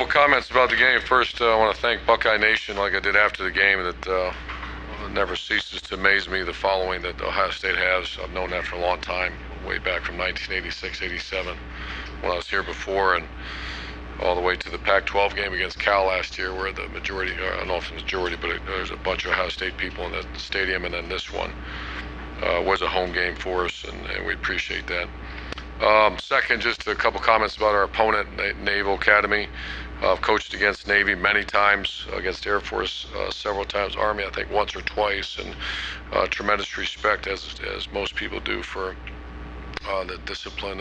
couple comments about the game. First, I want to thank Buckeye Nation, like I did after the game, that it never ceases to amaze me, the following that Ohio State has. I've known that for a long time, way back from 1986, 87, when I was here before, and all the way to the Pac-12 game against Cal last year, where the majority, I don't know if it was majority, but there's a bunch of Ohio State people in the stadium, and then this one was a home game for us, and we appreciate that. Second, just a couple comments about our opponent, Naval Academy. I've coached against Navy many times, against Air Force several times, Army I think once or twice, and tremendous respect, as most people do, for the discipline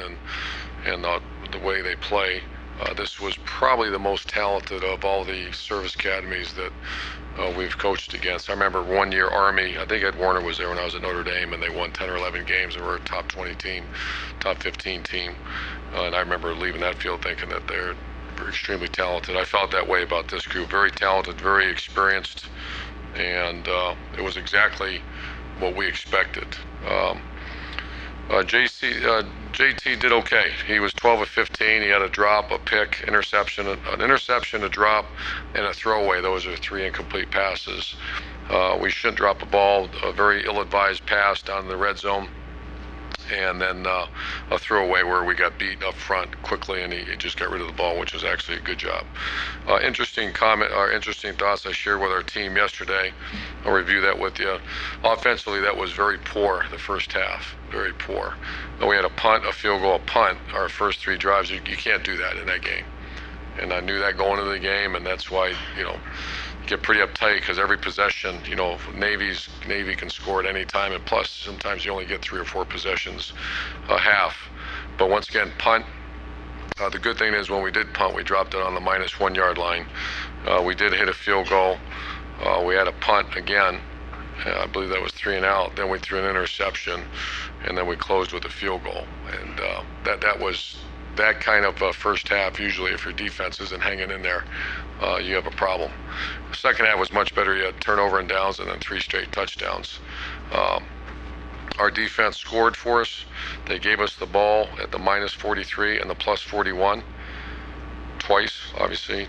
and the way they play. This was probably the most talented of all the service academies that we've coached against. I remember one year Army, I think Ed Warner was there when I was at Notre Dame, and they won 10 or 11 games and were a top 20 team, top 15 team. And I remember leaving that field thinking that they're extremely talented. I felt that way about this group. Very talented, very experienced, and it was exactly what we expected. JT did okay. He was 12 of 15. He had a drop, a pick, interception, an interception, a drop, and a throwaway. Those are 3 incomplete passes. We shouldn't drop a ball. A very ill-advised pass down in the red zone, and then a throwaway where we got beat up front quickly, and he just got rid of the ball, which was actually a good job. Interesting comment, or interesting thoughts I shared with our team yesterday. I'll review that with you. Offensively, that was very poor the first half, very poor. We had a punt, a field goal, a punt, our first 3 drives. You can't do that in that game. And I knew that going into the game, and that's why, you get pretty uptight, because every possession, Navy can score at any time, and plus sometimes you only get 3 or 4 possessions a half. But once again, punt. The good thing is when we did punt, we dropped it on the -1 yard line. We did hit a field goal. We had a punt again. I believe that was 3 and out. Then we threw an interception, and then we closed with a field goal. And that was that kind of first half. Usually, if your defense isn't hanging in there, you have a problem. The second half was much better. You had turnover and downs, and then 3 straight touchdowns. Our defense scored for us. They gave us the ball at the -43 and the +41 twice, obviously.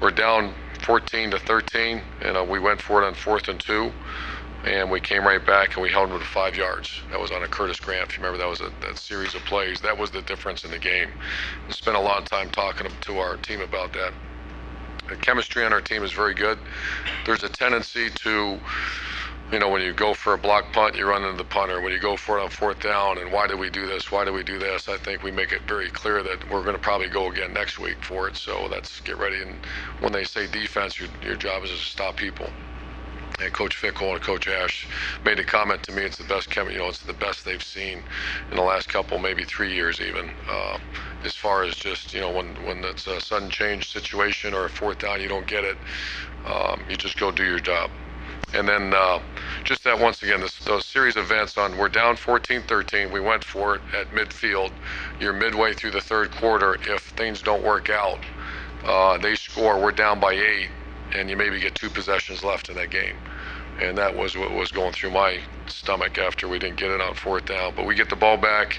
We're down 14-13, and we went for it on 4th and 2, and we came right back and we held them to 5 yards. That was on a Curtis Grant. If you remember, that was that series of plays. That was the difference in the game. We spent a lot of time talking to our team about that. The chemistry on our team is very good. There's a tendency to, when you go for a block punt, you run into the punter. When you go for it on 4th down, and why do we do this? Why do we do this? I think we make it very clear that we're going to probably go again next week for it. So let's get ready. And when they say defense, your job is to stop people. And Coach Fickle and Coach Ash made a comment to me. It's the best it's the best they've seen in the last couple, maybe 3 years even. As far as just when it's a sudden change situation or a 4th down, you don't get it. You just go do your job. And then just that, once again, those series of events we're down 14-13. We went for it at midfield. You're midway through the 3rd quarter. If things don't work out, they score. We're down by 8, and you maybe get 2 possessions left in that game. And that was what was going through my stomach after we didn't get it on 4th down. But we get the ball back,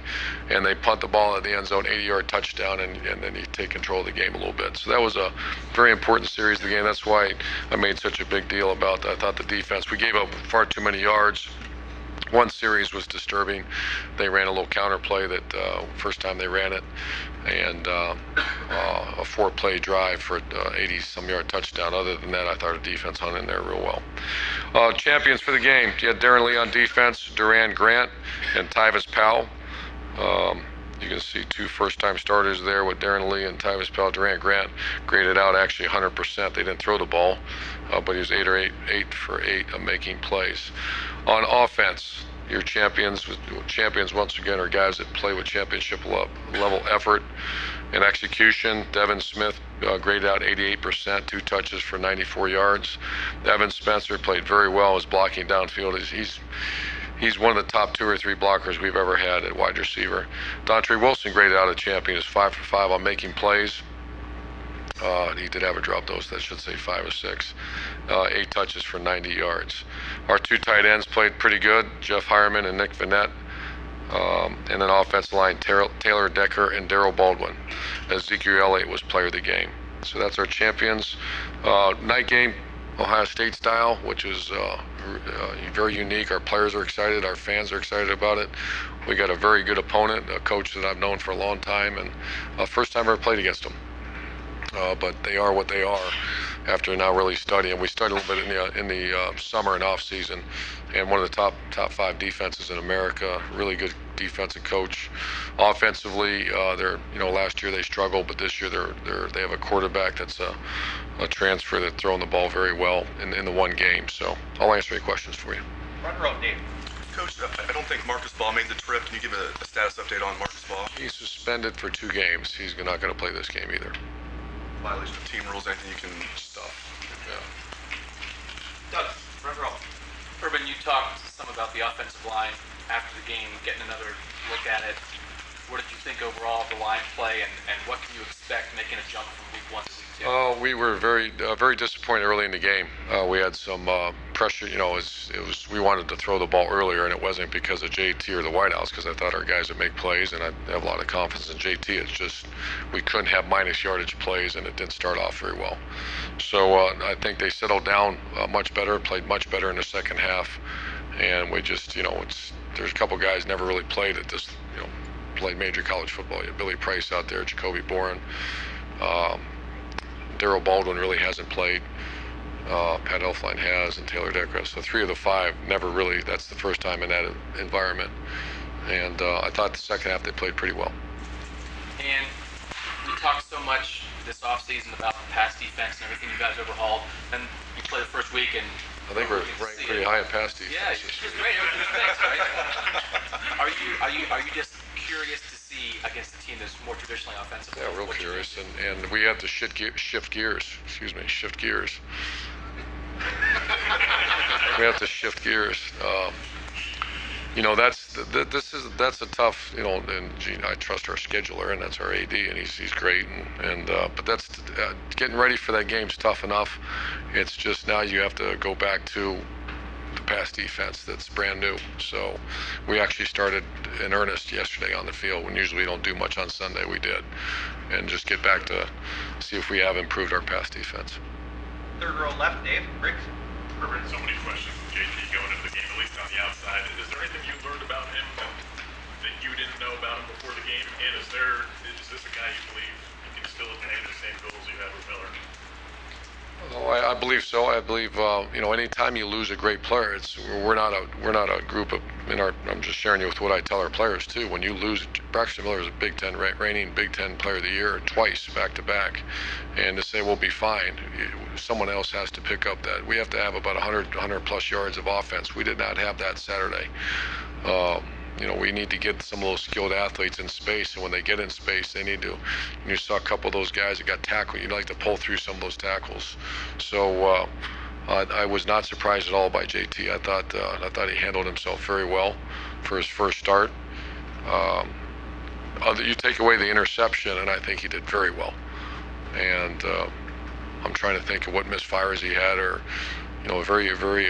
and they punt the ball at the end zone, 80-yard touchdown, and then you take control of the game a little bit. So that was a very important series of the game. That's why I made such a big deal about that. I thought the defense, we gave up far too many yards. One series was disturbing. They ran a little counter play that first time they ran it, and a 4-play drive for 80-some yard touchdown. Other than that, I thought our defense hung in there real well. Champions for the game. You had Darren Lee on defense, Duran Grant, and Tyvis Powell. You can see 2 first-time starters there with Darren Lee and Tyvis Powell. Duran Grant graded out actually 100%. They didn't throw the ball, but he was 8 for 8 of making plays. On offense, your champions once again are guys that play with championship level effort and execution. Devin Smith graded out 88%, 2 touches for 94 yards. Evan Spencer played very well, was blocking downfield. He's one of the top 2 or 3 blockers we've ever had at wide receiver. Dontre Wilson graded out a champion, is 5 for 5 on making plays. He did have a drop, though, so that should say 5 or 6. 8 touches for 90 yards. Our 2 tight ends played pretty good, Jeff Hireman and Nick Vanette. And then offensive line, Taylor Decker and Darrell Baldwin. Ezekiel Elliott was player of the game. So that's our champions. Night game, Ohio State style, which is very unique. Our players are excited. Our fans are excited about it. We got a very good opponent, a coach that I've known for a long time, and first time I ever played against them. But they are what they are after now really studying. We studied a little bit in the summer and off season, and one of the top 5 defenses in America. Really good defensive coach. Offensively, last year they struggled, but this year they have a quarterback that's a transfer that's throwing the ball very well in the one game. So I'll answer any questions for you. Run road, Dave. Coach, I don't think Marcus Ball made the trip. Can you give a status update on Marcus Ball? He's suspended for 2 games. He's not going to play this game either. Violation of team rules, anything you can stop? Yeah. Doug, run road. Urban, you talked some about the offensive line after the game, getting another look at it. What did you think overall of the line play, and what can you expect making a jump from week 1 to week 2? We were very disappointed early in the game. We had some pressure. We wanted to throw the ball earlier, and it wasn't because of JT or the Whitehouse, because I thought our guys would make plays, and I have a lot of confidence in JT. It's just we couldn't have minus yardage plays, and it didn't start off very well. So I think they settled down much better, played much better in the second half, and we just, there's a couple guys never really played at this, played major college football. You have Billy Price out there, Jacoby Boren. Darryl Baldwin really hasn't played. Pat Elflein has, and Taylor Decker. So 3 of the 5 never really, that's the first time in that environment. And I thought the second half they played pretty well. And we talked so much this offseason about the pass defense and everything you guys overhauled. And you play the first week, and I think we're ranked pretty high in pass defense. Yeah, it's just great. Thanks, right? Are you just curious to see against a team that's more traditionally offensive? Yeah, real curious, and we have to shift gears. Shift gears. We have to shift gears. That's a tough, and I trust our scheduler, and that's our AD, and he's great, but that's getting ready for that game's tough enough. It's just now you have to go back to the pass defense that's brand new. So we actually started in earnest yesterday on the field, when usually we don't do much on Sunday. We did, and just get back to see if we have improved our pass defense. Third row left, Dave. Briggs. Urban, so many questions from JT going into the game, at least on the outside. Is there anything you learned about him that you didn't know about him before the game? And is this a guy you believe you can still attain the same goals you had with Miller? Oh, I believe so. I believe anytime you lose a great player, we're not a group of I'm just sharing you with what I tell our players too. When you lose, Braxton Miller is a Big Ten reigning Big Ten Player of the Year twice back to back, and to say we'll be fine, someone else has to pick up that. We have to have about 100 plus yards of offense. We did not have that Saturday. We need to get some of those skilled athletes in space, and when they get in space, they need to. You saw a couple of those guys that got tackled. You'd like to pull through some of those tackles. So I was not surprised at all by JT. I thought he handled himself very well for his first start. You take away the interception, and I think he did very well. And I'm trying to think of what misfires he had, or a very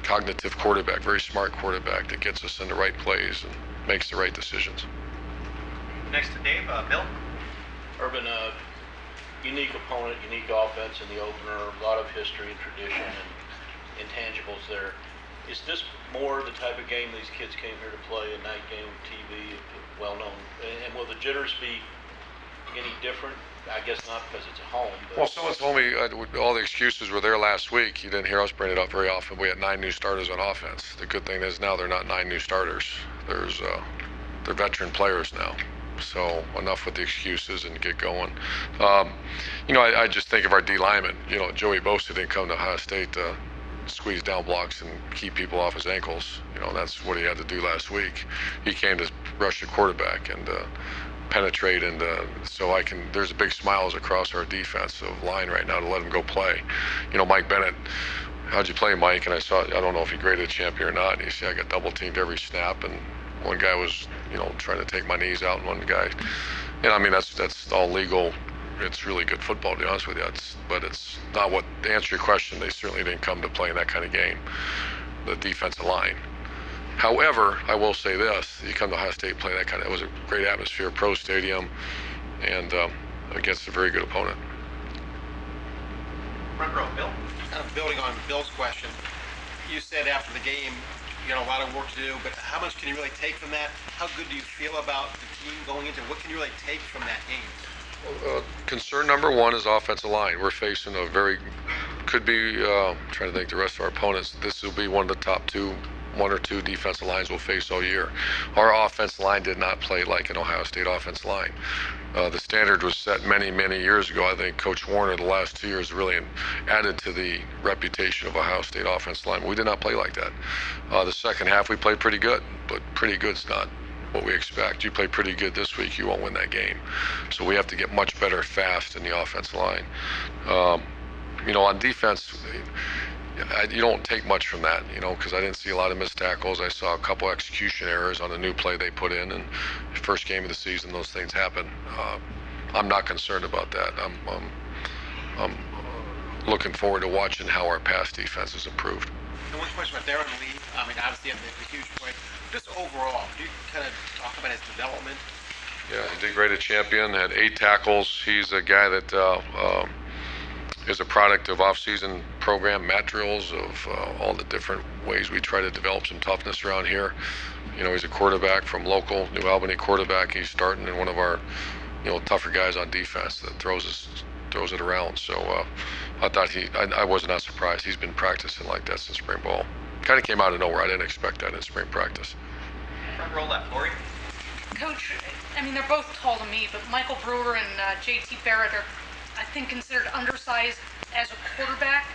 cognitive quarterback, very smart quarterback that gets us in the right plays and makes the right decisions. Next to Dave, Bill. Urban, unique opponent, unique offense in the opener, a lot of history and tradition and intangibles there. Is this more the type of game these kids came here to play, a night game, TV, well known? And will the jitters be any different? I guess not, because it's at home. But well, someone told me all the excuses were there last week. You didn't hear us bring it up very often. We had 9 new starters on offense. The good thing is now they're not 9 new starters. They're veteran players now. So enough with the excuses and get going. I just think of our D linemen. Joey Bosa didn't come to Ohio State to squeeze down blocks and keep people off his ankles. That's what he had to do last week. He came to rush the quarterback and penetrate, and there's big smiles across our defensive line right now to let him go play. Mike Bennett, how'd you play, Mike? And I don't know if he graded a champion or not, and he said I got double teamed every snap, and one guy was trying to take my knees out, and one guy, that's all legal. It's really good football, to be honest with you. But it's not what, to answer your question, they certainly didn't come to play in that kind of game, the defensive line. However, I will say this: you come to Ohio State, play that kind of. It was a great atmosphere, pro stadium, and against a very good opponent. Front row, Bill. Kind of building on Bill's question, you said after the game you got a lot of work to do, but how much can you really take from that? How good do you feel about the team going into it? What can you really take from that game? Concern number one is offensive line. We're facing a could be, trying to think the rest of our opponents, this will be one of the top one or two defensive lines we'll face all year. Our offensive line did not play like an Ohio State offensive line. The standard was set many, many years ago. I think Coach Warner the last 2 years really added to the reputation of Ohio State offensive line. We did not play like that. The second half we played pretty good, but pretty good's not what we expect. You play pretty good this week, you won't win that game. So we have to get much better fast in the offensive line. On defense, you don't take much from that, because I didn't see a lot of missed tackles. I saw a couple execution errors on a new play they put in, and first game of the season, those things happen. I'm not concerned about that. I'm looking forward to watching how our pass defense has improved. And one question about Darren Lee. I mean, obviously, you have the huge point. Just overall, could you kind of talk about his development? Yeah, he did great at Champion, had 8 tackles. He's a guy that is a product of off-season program mat drills, of all the different ways we try to develop some toughness around here. He's a quarterback from local New Albany quarterback. He's starting in one of our, tougher guys on defense that throws it around. So I thought I was not surprised. He's been practicing like that since spring ball. Kind of came out of nowhere. I didn't expect that in spring practice. Front row left, Lori. Coach, I mean, they're both tall to me, but Michael Brewer and JT Barrett are, I think, considered undersized as a quarterback.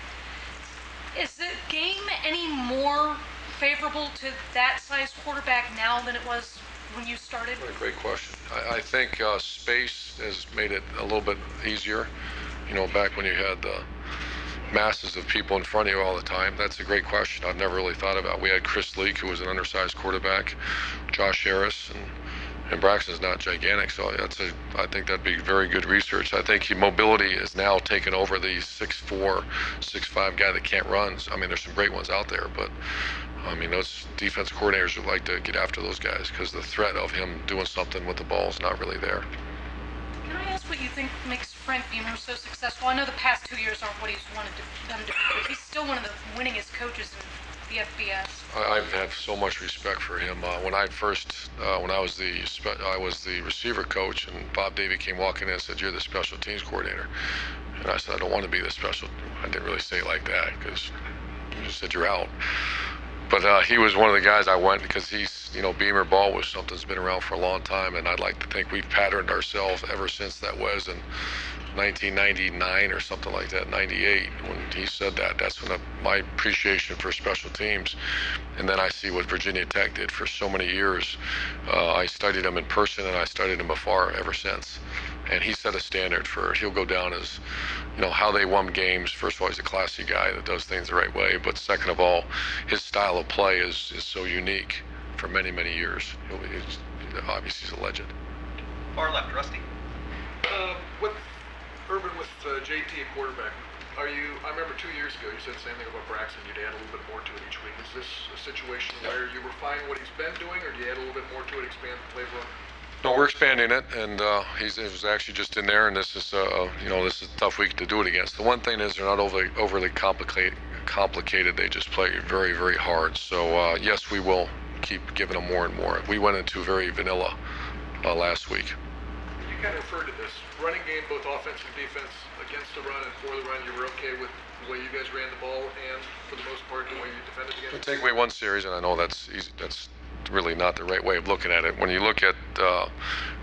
Is the game any more favorable to that size quarterback now than it was when you started? What a great question. I think space has made it a little bit easier. Back when you had the masses of people in front of you all the time. That's a great question I've never really thought about. We had Chris Leak, who was an undersized quarterback, Josh Harris, and Braxton's not gigantic, so I think that'd be very good research. I think mobility is now taken over the 6'4", 6'5" guy that can't run. I mean, there's some great ones out there, but those defense coordinators would like to get after those guys because the threat of him doing something with the ball is not really there. Can I ask what you think makes Frank Beamer so successful? I know the past 2 years aren't what he's wanted them to be, but he's still one of the winningest coaches in the FBS. I have so much respect for him. When I was the receiver coach, and Bob Davie came walking in and said, "You're the special teams coordinator," and I said, "I don't want to be the special." I didn't really say it like that because he just said, "You're out." But he was one of the guys I went because Beamer ball was something that's been around for a long time, and I'd like to think we've patterned ourselves ever since that was in 1999 or something like that, 98, when he said that. That's when my appreciation for special teams. And then I see what Virginia Tech did for so many years. I studied him in person, and I studied him afar ever since. And he set a standard he'll go down as, how they won games. First of all, he's a classy guy that does things the right way. But second of all, his style of play is so unique for many, many years. Obviously, he's a legend. Far left, Rusty. With Urban, with JT at quarterback, I remember 2 years ago you said the same thing about Braxton. You'd add a little bit more to it each week. Is this a situation where you refine what he's been doing, or do you add a little bit more to it, expand the playbook? No, we're expanding it, and he was actually just in there, and this is a tough week to do it against. The one thing is they're not overly complicated. They just play very, very hard. So yes, we will keep giving them more and more. We went into very vanilla last week. You kind of referred to this running game, both offense and defense, against the run and for the run. You were okay with the way you guys ran the ball, and for the most part, the way you defended against. Take away one series, and I know that's easy. That's really not the right way of looking at it. When you look at the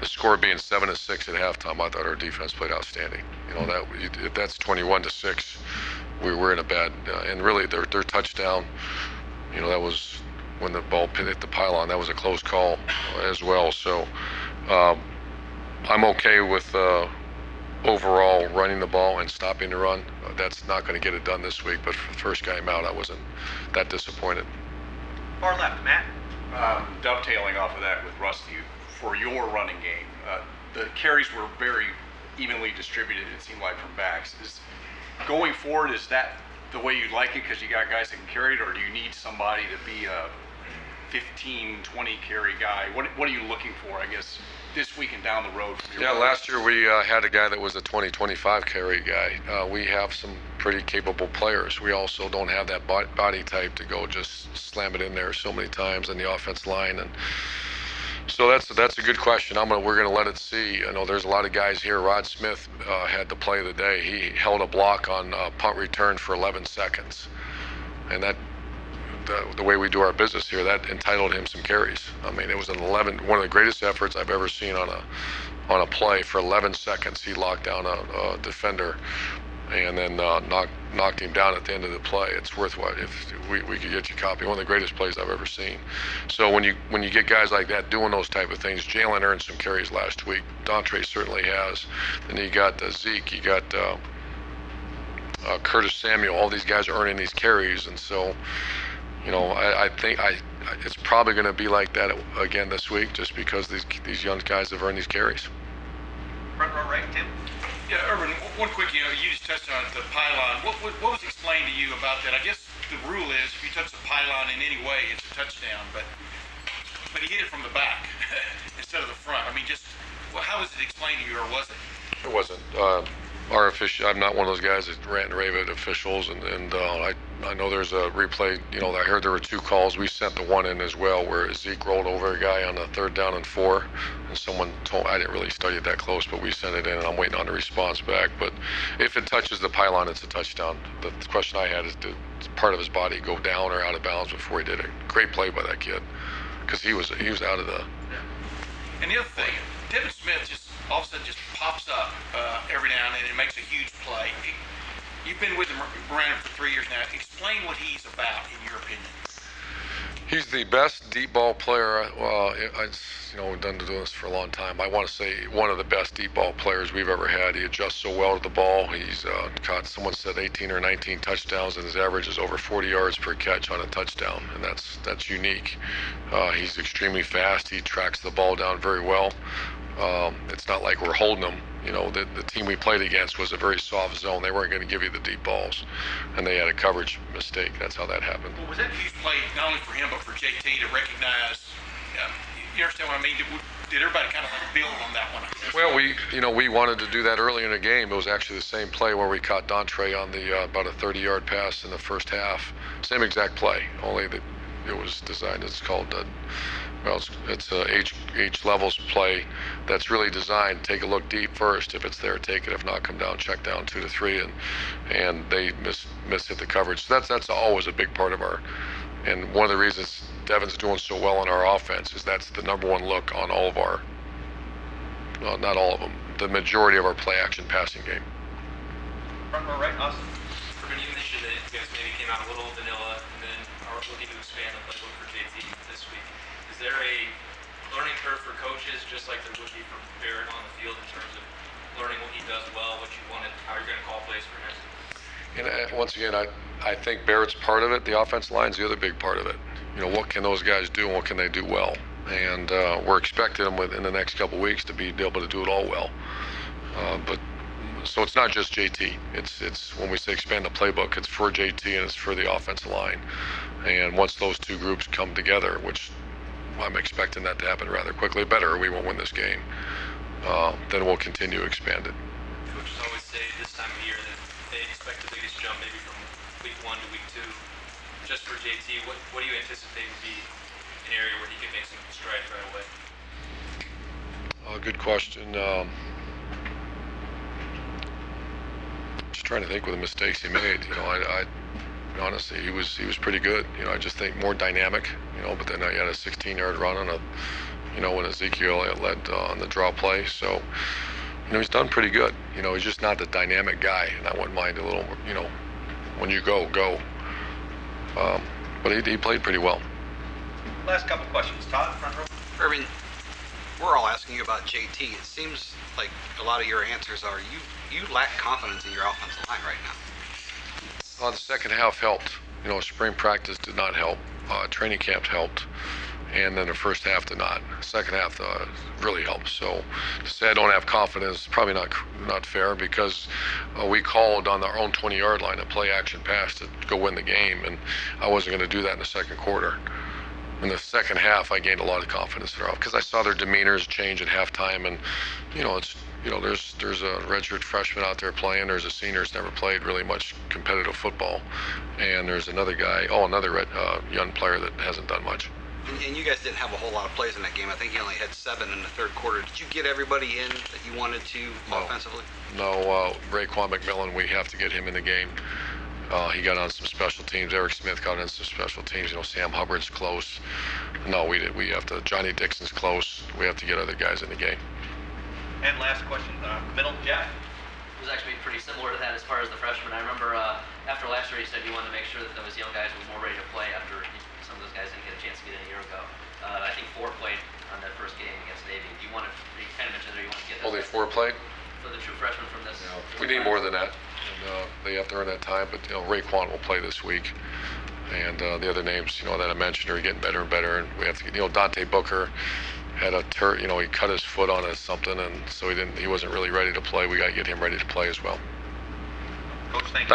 score being 7-6 at halftime, I thought our defense played outstanding. If that's 21-6, we were in a bad. And really, their touchdown, that was when the ball hit the pylon. That was a close call as well. So I'm okay with overall running the ball and stopping the run. That's not going to get it done this week. But for the first game out, I wasn't that disappointed. Far left, Matt. Dovetailing off of that with Rusty, for your running game, the carries were very evenly distributed, it seemed like, from backs. Going forward, is that the way you'd like it because you got guys that can carry it, or do you need somebody to be a 15, 20 carry guy? What are you looking for, I guess, this week and down the road from your Yeah, running last year we had a guy that was a 20-25 carry guy. We have some pretty capable players. We also don't have that body type to go just slam it in there so many times on the offense line. And so that's a good question. We're gonna let it see. I know there's a lot of guys here. Rod Smith had the play of the day. He held a block on punt return for 11 seconds, and that the way we do our business here, that entitled him some carries. I mean, it was one of the greatest efforts I've ever seen on a play. For 11 seconds, he locked down a defender, and then knocked him down at the end of the play. It's worth what if we could get you a copy. One of the greatest plays I've ever seen. So when you get guys like that doing those type of things, Jalen earned some carries last week. Dontre certainly has. Then you got Zeke, you got Curtis Samuel. All these guys are earning these carries, and so. I think it's probably going to be like that again this week, just because these young guys have earned these carries. Front row right, Tim. Yeah, Urban, one quick, you just touched on the pylon. What was explained to you about that? I guess the rule is if you touch the pylon in any way, it's a touchdown, but he hit it from the back instead of the front. I mean, how was it explained to you, or was it? It wasn't. I'm not one of those guys that rant and rave at officials, and I know there's a replay. I heard there were 2 calls. We sent the one in as well, where Zeke rolled over a guy on the 3rd down and 4, and someone told. I didn't really study it that close, but we sent it in, and I'm waiting on the response back. But if it touches the pylon, it's a touchdown. The question I had is, did part of his body go down or out of bounds before he did it? Great play by that kid, because he was out of the. And the other thing, Devin Smith just all of a sudden just pops up every now and then and makes a huge play. You've been with him around for 3 years now. Explain what he's about, in your opinion. He's the best deep ball player. We've done doing this for a long time. I want to say one of the best deep ball players we've ever had. He adjusts so well to the ball. He's caught, someone said 18 or 19 touchdowns, and his average is over 40 yards per catch on a touchdown, and that's unique. He's extremely fast. He tracks the ball down very well. It's not like we're holding him. The team we played against was a very soft zone. They weren't going to give you the deep balls, and they had a coverage mistake. That's how that happened. Well, was that a huge play not only for him but for JT to recognize? You understand what I mean? Did everybody kind of build on that one? Well, we wanted to do that early in the game. It was actually the same play where we caught Dontre on the about a 30-yard pass in the first half. Same exact play, only that it was designed. It's called. It's a H levels play that's really designed. Take a look deep first. If it's there, take it. If not, come down, check down 2 to 3, and they miss hit the coverage. So that's always a big part of our. And one of the reasons Devin's doing so well in our offense is that's the number 1 look on all of our. Not all of them. The majority of our play action passing game. Front row right, Austin. Urban, you mentioned that you guys maybe came out a little vanilla and then are looking to expand the playbook for JT this week. Is there a learning curve for coaches, just like there would be for Barrett on the field, in terms of learning what he does well, what you wanted, how you're going to call plays for him? And once again, I think Barrett's part of it. The offense line's the other big part of it. What can those guys do and what can they do well? And we're expecting them in the next couple of weeks to be able to do it all well. So it's not just JT. It's when we say expand the playbook, it's for JT and it's for the offensive line. And once those 2 groups come together, which I'm expecting that to happen rather quickly, better or we won't win this game, then we'll continue to expand it. Coaches always say this time of year that they expect the biggest jump maybe from week 1 to week 2. Just for JT, what do you anticipate would be an area where he can make some strides right away? Good question. Just trying to think with the mistakes he made. I honestly, he was pretty good. I just think more dynamic. But then he had a 16-yard run on when Ezekiel led on the draw play. So, he's done pretty good. He's just not the dynamic guy, and I wouldn't mind a little. When you go. But he played pretty well. Last couple questions. Todd, front row. Urban, we're all asking you about JT. It seems like a lot of your answers are you lack confidence in your offensive line right now. The second half helped. Spring practice did not help. Training camp helped. And then the first half did not. Second half really helped. So to say I don't have confidence is probably not fair, because we called on our own 20-yard line a play action pass to go win the game, and I wasn't going to do that in the second quarter. in the second half, I gained a lot of confidence in our because I saw their demeanors change at halftime, and there's a redshirt freshman out there playing. There's a senior who's never played really much competitive football, and there's another guy, another young player that hasn't done much. And you guys didn't have a whole lot of plays in that game. I think you only had 7 in the third quarter. Did you get everybody in that you wanted to offensively? No, Raekwon McMillan, we have to get him in the game. He got on some special teams. Eric Smith got on some special teams. Sam Hubbard's close. No, we have to. Johnny Dixon's close. We have to get other guys in the game. And last question, middle, Jeff. It was actually pretty similar to that as far as the freshmen. I remember after last year, you said you wanted to make sure that those young guys were more ready to play after some of those guys didn't get a chance to get in a year ago. I think 4 played on that first game against Navy. Do you want to? You kind of mentioned there you want to get those Only guys 4 played? for the true freshmen from this. We need more than that. And, they have to earn that time. But Raekwon will play this week, and the other names that I mentioned are getting better and better. And we have to get Dante Booker had a he cut his foot on something, and so he wasn't really ready to play. We got to get him ready to play as well. Coach, thank you.